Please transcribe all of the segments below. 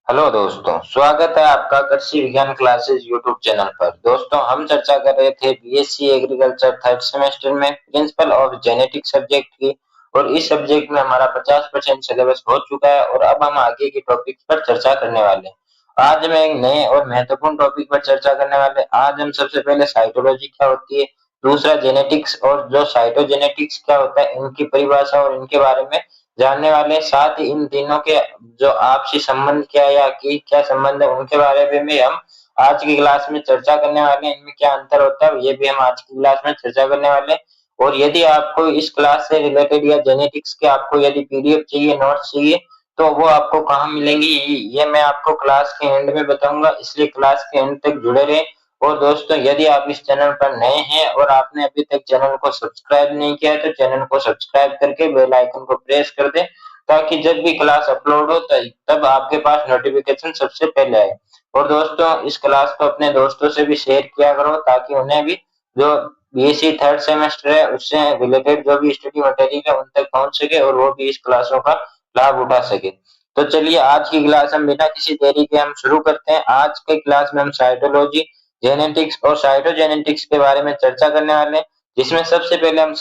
Hello दोस्तों, स्वागत है आपका कृषि विज्ञान क्लासेस यूट्यूब चैनल पर। दोस्तों, हम चर्चा कर रहे थे बीएससी एग्रीकल्चर थर्ड सेमेस्टर में प्रिंसिपल ऑफ जेनेटिक सब्जेक्ट की। और इस सब्जेक्ट में हमारा 50% सिलेबस हो चुका है और अब हम आगे के टॉपिक पर चर्चा करने वाले हैं। आज हम एक नए और महत्वपूर्ण टॉपिक पर चर्चा करने वाले हैं। आज हम सबसे पहले साइटोलॉजी क्या होती है, दूसरा जेनेटिक्स और जो साइटोजेनेटिक्स क्या होता है, इनकी परिभाषा और इनके बारे में जानने वाले हैं। साथ ही इन तीनों के जो आपसी संबंध क्या है या कि क्या संबंध है, उनके बारे में भी हम आज की क्लास में चर्चा करने वाले हैं। इनमें क्या अंतर होता है, ये भी हम आज की क्लास में चर्चा करने वाले हैं। और यदि आपको इस क्लास से रिलेटेड या जेनेटिक्स के आपको यदि पीडीएफ चाहिए, नोट्स चाहिए, तो वो आपको कहाँ मिलेंगी, ये मैं आपको क्लास के एंड में बताऊंगा, इसलिए क्लास के एंड तक जुड़े रहें। और दोस्तों, यदि आप इस चैनल पर नए हैं और आपने अभी तक चैनल को सब्सक्राइब नहीं किया है, तो चैनल को सब्सक्राइब करके बेल आइकन को प्रेस कर दें, ताकि जब भी क्लास अपलोड हो तब आपके पास नोटिफिकेशन सबसे पहले आए। और दोस्तों, इस क्लास को अपने दोस्तों से भी शेयर किया करो, ताकि उन्हें भी जो बीएससी थर्ड सेमेस्टर है उससे रिलेटेड जो भी स्टडी मटेरियल है उन तक पहुंच सके और वो भी इस क्लासों का लाभ उठा सके। तो चलिए, आज की क्लास हम बिना किसी देरी के हम शुरू करते हैं। आज की क्लास में हम साइटोलॉजी, जेनेटिक्स और साइटोजेनेटिक्स के बारे में चर्चा करने वाले हैं। जिसमें सबसे पहले हम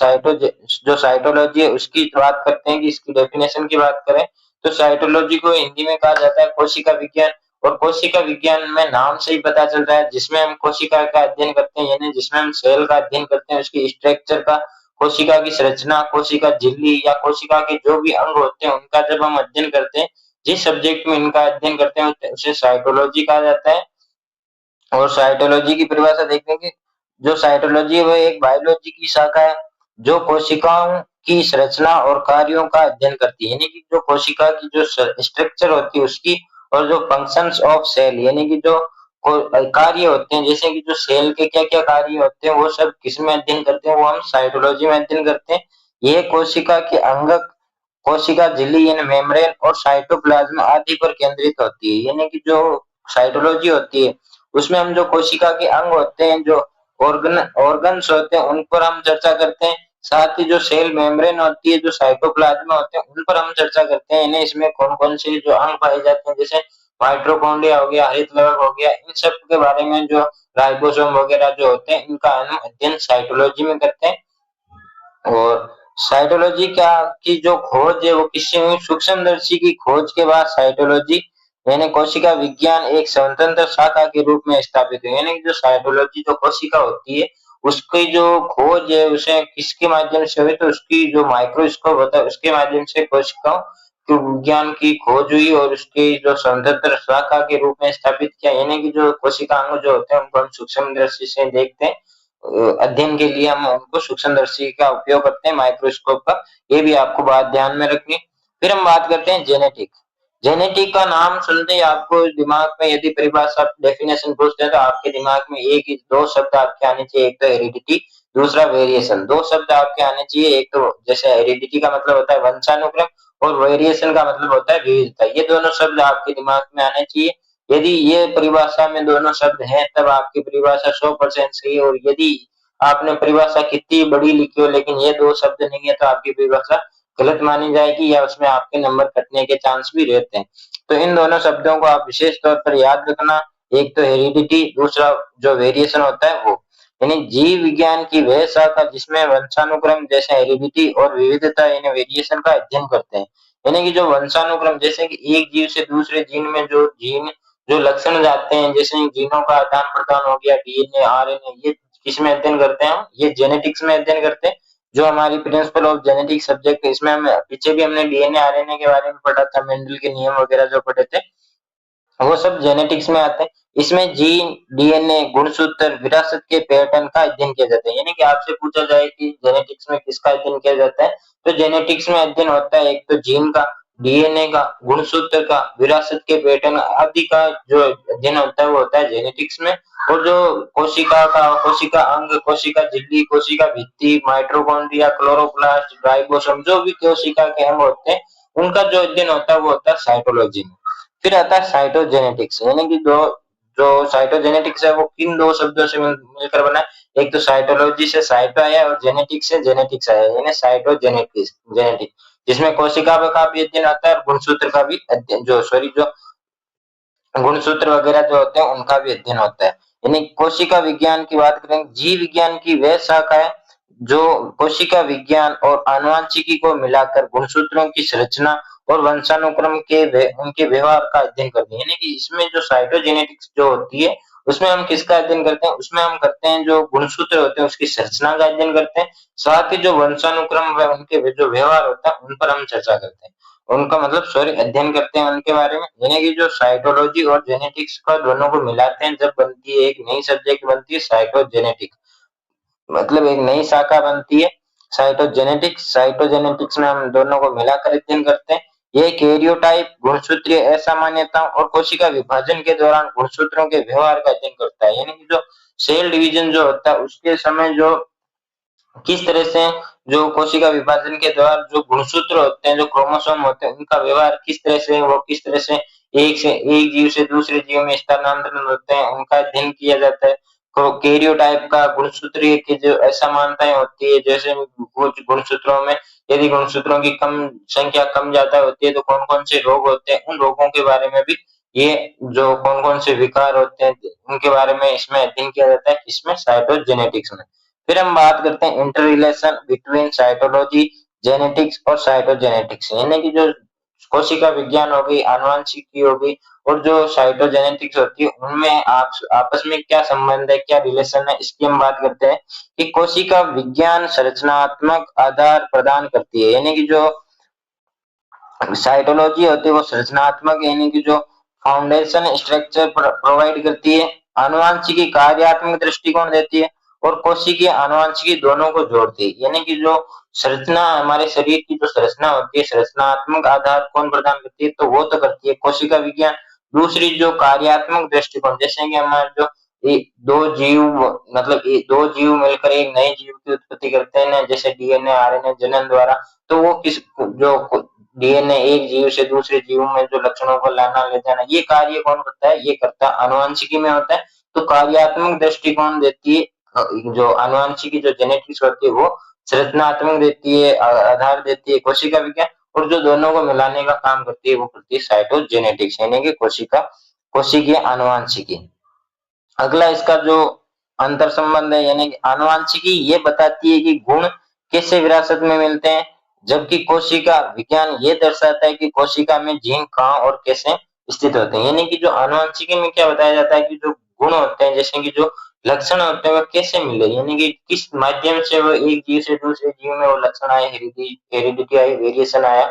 जो साइटोलॉजी है उसकी बात करते हैं कि इसकी डेफिनेशन की बात करें, तो साइटोलॉजी को हिंदी में कहा जाता है कोशिका विज्ञान। और कोशिका विज्ञान में नाम से ही पता चल रहा है, जिसमें हम कोशिका का अध्ययन करते हैं, यानी जिसमें हम सेल का अध्ययन करते हैं, उसकी स्ट्रक्चर का, कोशिका की संरचना, कोशिका झिल्ली या कोशिका के जो भी अंग होते हैं उनका जब हम अध्ययन करते हैं, जिस सब्जेक्ट में इनका अध्ययन करते हैं उसे साइटोलॉजी कहा जाता है। और साइटोलॉजी की परिभाषा देखेंगे, जो साइटोलॉजी है वो एक बायोलॉजी की शाखा है जो कोशिकाओं की संरचना और कार्यों का अध्ययन करती है, यानी कि जो कोशिका की जो स्ट्रक्चर होती है उसकी, और जो फंक्शंस ऑफ सेल, यानी कि जो कार्य होते हैं, जैसे कि जो सेल के क्या क्या कार्य होते हैं वो सब किसमें अध्ययन करते हैं, वो हम साइटोलॉजी में अध्ययन करते हैं। ये कोशिका के अंगक, कोशिका झिल्ली यानी मेम्ब्रेन और साइटोप्लाज्म आदि पर केंद्रित होती है। यानी कि जो साइटोलॉजी होती है उसमें हम जो कोशिका के अंग होते हैं, जो ऑर्गन्स होते हैं, उन पर हम चर्चा करते हैं। साथ ही जो सेल मेम्ब्रेन होती है, जो साइटोप्लाज्म होते हैं, उन पर हम चर्चा करते हैं। इन्हें इसमें कौन कौन से जो अंग पाए जाते हैं, जैसे माइटोकॉन्ड्रिया हो गया, हरित लवक हो गया, इन सब के बारे में जो राइबोसोम वगैरह जो होते हैं, इनका हम अध्ययन साइटोलॉजी में करते हैं। और साइटोलॉजी क्या की जो खोज है वो किससे हुई, सूक्ष्मदर्शी की खोज के बाद साइटोलॉजी यानी कोशिका विज्ञान एक स्वतंत्र शाखा के रूप में स्थापित हुई। यानी कि जो साइटोलॉजी जो कोशिका होती है उसकी जो खोज है उसे किसके माध्यम से हुई, तो उसकी जो माइक्रोस्कोप होता है उसके माध्यम से कोशिकाओं के विज्ञान की खोज हुई और उसकी जो स्वतंत्र शाखा के रूप में स्थापित किया। यानी कि जो कोशिकांग जो होते हैं उनको हम सूक्ष्मदर्शी से देखते हैं, अध्ययन के लिए हम उनको सूक्ष्मदर्शी का उपयोग करते हैं, माइक्रोस्कोप का। ये भी आपको बात ध्यान में रखनी। फिर हम बात करते हैं जेनेटिक। जेनेटिक का नाम सुनते ही आपको दिमाग में यदि परिभाषा डेफिनेशन पूछते हैं तो आपके दिमाग में एक ही दो शब्द आपके आने चाहिए, एक तो हेरिडिटी, दूसरा वेरिएशन। दो शब्द आपके आने चाहिए, एक तो जैसे हेरिडिटी का मतलब होता है वंशानुक्रम और वेरिएशन का मतलब होता है विविधता। ये दोनों शब्द आपके दिमाग में आने चाहिए। यदि ये परिभाषा में दोनों शब्द हैं तब आपकी परिभाषा 100% सही है। और यदि आपने परिभाषा कितनी बड़ी लिखी हो लेकिन ये दो शब्द नहीं है तो आपकी परिभाषा गलत मानी जाएगी या उसमें आपके नंबर कटने के चांस भी रहते हैं। तो इन दोनों शब्दों को आप विशेष तौर पर याद रखना, एक तो हेरिडिटी, दूसरा जो वेरिएशन होता है वो। यानी जीव विज्ञान की वह शाखा जिसमें वंशानुक्रम जैसे हेरिडिटी और विविधता यानी वेरिएशन का अध्ययन करते हैं। यानी कि जो वंशानुक्रम, जैसे कि एक जीव से दूसरे जीन में जो लक्षण जाते हैं, जैसे जीनों का आदान प्रदान हो गया, डीएनए, आरएनए, ये किसमें अध्ययन करते हैं, ये जेनेटिक्स में अध्ययन करते हैं। जो हमारी प्रिंसिपल ऑफ जेनेटिक्स सब्जेक्ट है इसमें हम पीछे भी हमने डीएनए आरएनए के बारे में पढ़ा था, मेंडल के नियम वगैरह जो पढ़े थे वो सब जेनेटिक्स में आते हैं। इसमें जीन, डीएनए, गुणसूत्र, विरासत के पैटर्न का अध्ययन किया जाता है। यानी कि आपसे पूछा जाए कि जेनेटिक्स में किसका अध्ययन किया जाता है, तो जेनेटिक्स में अध्ययन होता है एक तो जीन का, डीएनए का, गुणसूत्र का, विरासत के पैटर्न आदि का जो अध्ययन होता है वो होता है जेनेटिक्स में। और जो कोशिका का, कोशिका अंग, कोशिका झिल्ली, कोशिका भित्ति, माइटोकॉन्ड्रिया, क्लोरोप्लास्ट, राइबोसोम, जो भी कोशिका के अंग होते हैं उनका जो अध्ययन होता है वो होता है साइटोलॉजी में। फिर आता है साइटोजेनेटिक्स। यानी कि जो जो साइटोजेनेटिक्स है वो किन दो शब्दों से मिलकर बना है, एक तो साइटोलॉजी से साइटो आया और जेनेटिक्स से जेनेटिक्स आया, यानी साइटोजेनेटिक्स जेनेटिक, जिसमें कोशिका का भी अध्ययन आता है और गुणसूत्र का भी अध्ययन, जो गुणसूत्र वगैरह जो होते हैं उनका भी अध्ययन होता है। यानी कोशिका विज्ञान की बात करें, जीव विज्ञान की वह शाखा है जो कोशिका विज्ञान और आनुवंशिकी को मिलाकर गुणसूत्रों की संरचना और वंशानुक्रम के उनके व्यवहार का अध्ययन करती है। यानी कि इसमें जो साइटोजेनेटिक्स जो होती है उसमें हम किसका अध्ययन करते हैं, उसमें हम करते हैं जो गुणसूत्र होते हैं उसकी संरचना का अध्ययन करते हैं, साथ ही जो वंशानुक्रम व उनके जो व्यवहार होता है उन पर हम चर्चा करते हैं, उनका मतलब सॉरी अध्ययन करते हैं उनके बारे में। यानी कि जो साइटोलॉजी और जेनेटिक्स का दोनों को मिलाते हैं जब बनती है एक नई सब्जेक्ट बनती है साइटोजेनेटिक्स, मतलब एक नई शाखा बनती है साइटोजेनेटिक्स। साइटोजेनेटिक्स में हम दोनों को मिलाकर अध्ययन करते हैं। ये कैरियोटाइप गुणसूत्रीय असामान्यताओं और कोशिका विभाजन के दौरान गुणसूत्रों के व्यवहार का अध्ययन करता है। यानी कि जो सेल डिवीजन जो होता है उसके समय जो किस तरह से जो कोशिका विभाजन के दौरान जो गुणसूत्र होते हैं, जो क्रोमोसोम होते हैं, उनका व्यवहार किस तरह से वो किस तरह से एक जीव से दूसरे जीव में स्थानांतरण होते हैं, उनका अध्ययन किया जाता है। तो कैरियोटाइप का गुणसूत्रीय की जो असमानताएं होती है, जैसे कुछ गुणसूत्रों में यदि गुणसूत्रों की कम संख्या कम ज्यादा होती है तो कौन कौन से रोग होते हैं, उन रोगों के बारे में भी ये जो कौन कौन से विकार होते हैं उनके बारे में इसमें अध्ययन किया जाता है, इसमें साइटोजेनेटिक्स में। फिर हम बात करते हैं inter relation between cytology, genetics और साइटोजेनेटिक्स, यानी कि जो कोशिका विज्ञान हो गई, आनुवंशिकी हो गई और जो साइटोजेनेटिक्स होती है उनमें आप आपस में क्या संबंध है, क्या रिलेशन है, इसकी हम बात करते हैं कि कोशिका विज्ञान संरचनात्मक आधार प्रदान करती है। यानी कि जो साइटोलॉजी होती है वो संरचनात्मक यानी कि जो फाउंडेशन स्ट्रक्चर प्रोवाइड करती है, आनुवंशिकी कार्यात्मक दृष्टिकोण देती है और कोशिकीय आनुवंशिकी दोनों को जोड़ती है। यानी कि जो संरचना हमारे शरीर की जो संरचना होती है, संरचनात्मक आधार कौन प्रदान करती है, तो वो तो करती है कोशिका विज्ञान। दूसरी जो कार्यात्मक दृष्टिकोण, जैसे कि हमारे जो ये दो जीव मतलब ये दो जीव मिलकर एक नए जीव की उत्पत्ति करते हैं ना, जैसे डीएनए आरएनए जनन द्वारा, तो वो किस जो डीएनए एक जीव से दूसरे जीव में जो लक्षणों को लाना ले जाना, ये कार्य कौन करता है, ये करता है आनुवंशिकी में होता है। तो कार्यात्मक दृष्टिकोण देती है जो आनुवंशिकी जो जेनेटिक्स होती है वो संरचनात्मक देती है, आधार देती है कोशिका विज्ञान, और जो दोनों को मिलाने का काम करती है वो करती है साइटोजेनेटिक्स, यानी कि कोशिकीय आनुवंशिकी। अगला इसका जो अंतर संबंध है, यानी कि आनुवंशिकी ये बताती है कि गुण कैसे विरासत में मिलते हैं, जबकि कोशिका विज्ञान ये दर्शाता है कि कोशिका में जीन कहाँ और कैसे स्थित होते हैं। यानी कि जो आनुवंशिकी में क्या बताया जाता है कि जो गुण होते हैं, जैसे कि जो लक्षण होते हैं वो कैसे मिले, यानी कि किस माध्यम से वो एक जीव से दूसरे जीव में वो लक्षण आए, हेरिडिटी आई, वेरिएशन आया,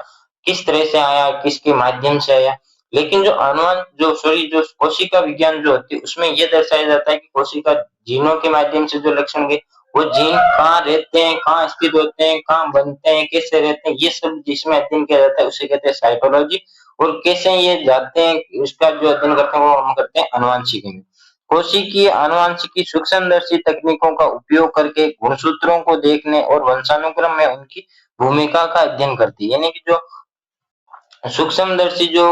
किस तरह से आया, किसके माध्यम से आया। लेकिन जो अनुमान जो सॉरी जो कोशिका विज्ञान जो होती है उसमें यह दर्शाया जाता है कि कोशिका जीनों के माध्यम से जो लक्षण के वो जीन कहाँ रहते हैं, कहाँ स्थित होते हैं, कहाँ बनते हैं, कैसे रहते हैं, ये सब जिसमें अध्ययन किया जाता है उसे कहते हैं साइटोलॉजी। और कैसे ये जाते हैं इसका जो अध्ययन करते हैं वो हम करते हैं आनुवंशिकी में। कोशिकीय आनुवंशिकी सूक्ष्मदर्शी तकनीकों का उपयोग करके गुणसूत्रों को देखने और वंशानुक्रम में उनकी भूमिका का अध्ययन करती है। यानी कि जो सूक्ष्मदर्शी जो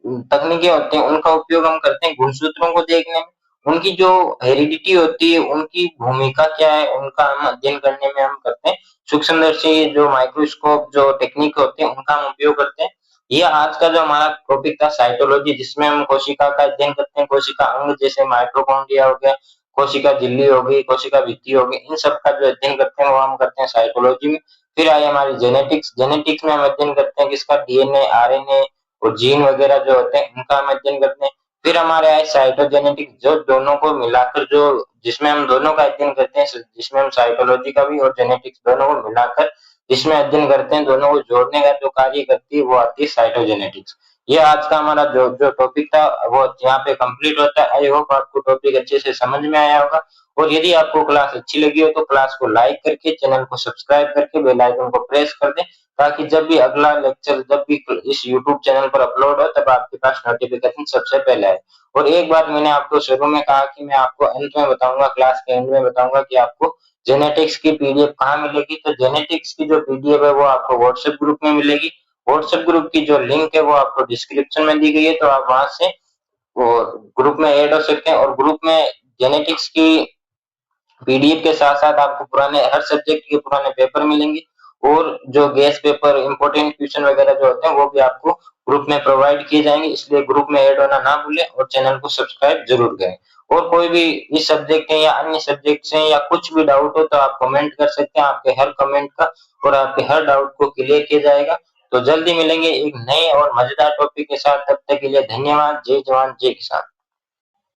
तकनीकें होती हैं उनका उपयोग हम करते हैं गुणसूत्रों को देखने में, उनकी जो हेरिडिटी होती है उनकी भूमिका क्या है उनका हम अध्ययन करने में हम करते हैं सूक्ष्मदर्शी जो माइक्रोस्कोप जो टेक्निक होते हैं उनका हम उपयोग करते हैं। ये आज का जो हमारा टॉपिक था साइटोलॉजी, जिसमें हम कोशिका का अध्ययन करते हैं, कोशिका अंग जैसे माइटोकॉन्ड्रिया हो गया, कोशिका झिल्ली हो गई, कोशिका भित्ति हो गई, इन सब का जो अध्ययन करते हैं वो हम करते हैं साइटोलॉजी में। फिर आई हमारी जेनेटिक्स, जेनेटिक्स में हम अध्ययन करते हैं किसका, डीएनए आरएनए और जीन वगैरह जो होते हैं उनका हम अध्ययन करते हैं। फिर हमारे आए साइटोजेनेटिक्स जो दोनों को मिलाकर जो जिसमें हम दोनों का अध्ययन करते हैं, जिसमें हम साइटोलॉजी का भी और जेनेटिक्स दोनों को मिलाकर जिसमें अध्ययन करते हैं, दोनों को जोड़ने का जो कार्य करती है वो आती है साइटोजेनेटिक्स। ये आज का हमारा जो जो टॉपिक था वो यहाँ पे कंप्लीट होता है। आई होप आपको टॉपिक अच्छे से समझ में आया होगा, और यदि आपको क्लास अच्छी लगी हो तो क्लास को लाइक करके चैनल को सब्सक्राइब करके बेल आइकन को प्रेस कर दें, ताकि जब भी अगला लेक्चर जब भी इस यूट्यूब चैनल पर अपलोड हो तब आपके पास नोटिफिकेशन सबसे पहले आए। और एक बात मैंने आपको शुरू में कहा कि मैं आपको अंत में बताऊंगा, क्लास के एंड में बताऊंगा कि आपको जेनेटिक्स की पीडीएफ कहाँ मिलेगी। तो जेनेटिक्स की जो पीडीएफ है वो आपको व्हाट्सएप ग्रुप में मिलेगी। व्हाट्सएप ग्रुप की जो लिंक है वो आपको डिस्क्रिप्शन में दी गई है, तो आप वहां से वो ग्रुप में ऐड हो सकते हैं। और ग्रुप में जेनेटिक्स की पीडीएफ के साथ साथ आपको पुराने हर सब्जेक्ट के पुराने पेपर मिलेंगे, और जो गेस्ट पेपर इंपॉर्टेंट क्वेश्चन वगैरह जो होते हैं वो भी आपको ग्रुप में प्रोवाइड किए जाएंगे, इसलिए ग्रुप में ऐड होना ना भूलें और चैनल को सब्सक्राइब जरूर करें। और कोई भी इस सब्जेक्ट है या अन्य सब्जेक्ट से या कुछ भी डाउट हो तो आप कमेंट कर सकते हैं, आपके हर कमेंट का और आपके हर डाउट को क्लियर किया जाएगा। तो जल्दी मिलेंगे एक नए और मजेदार टॉपिक के साथ, तब तक के लिए धन्यवाद। जय जवान जय किसान।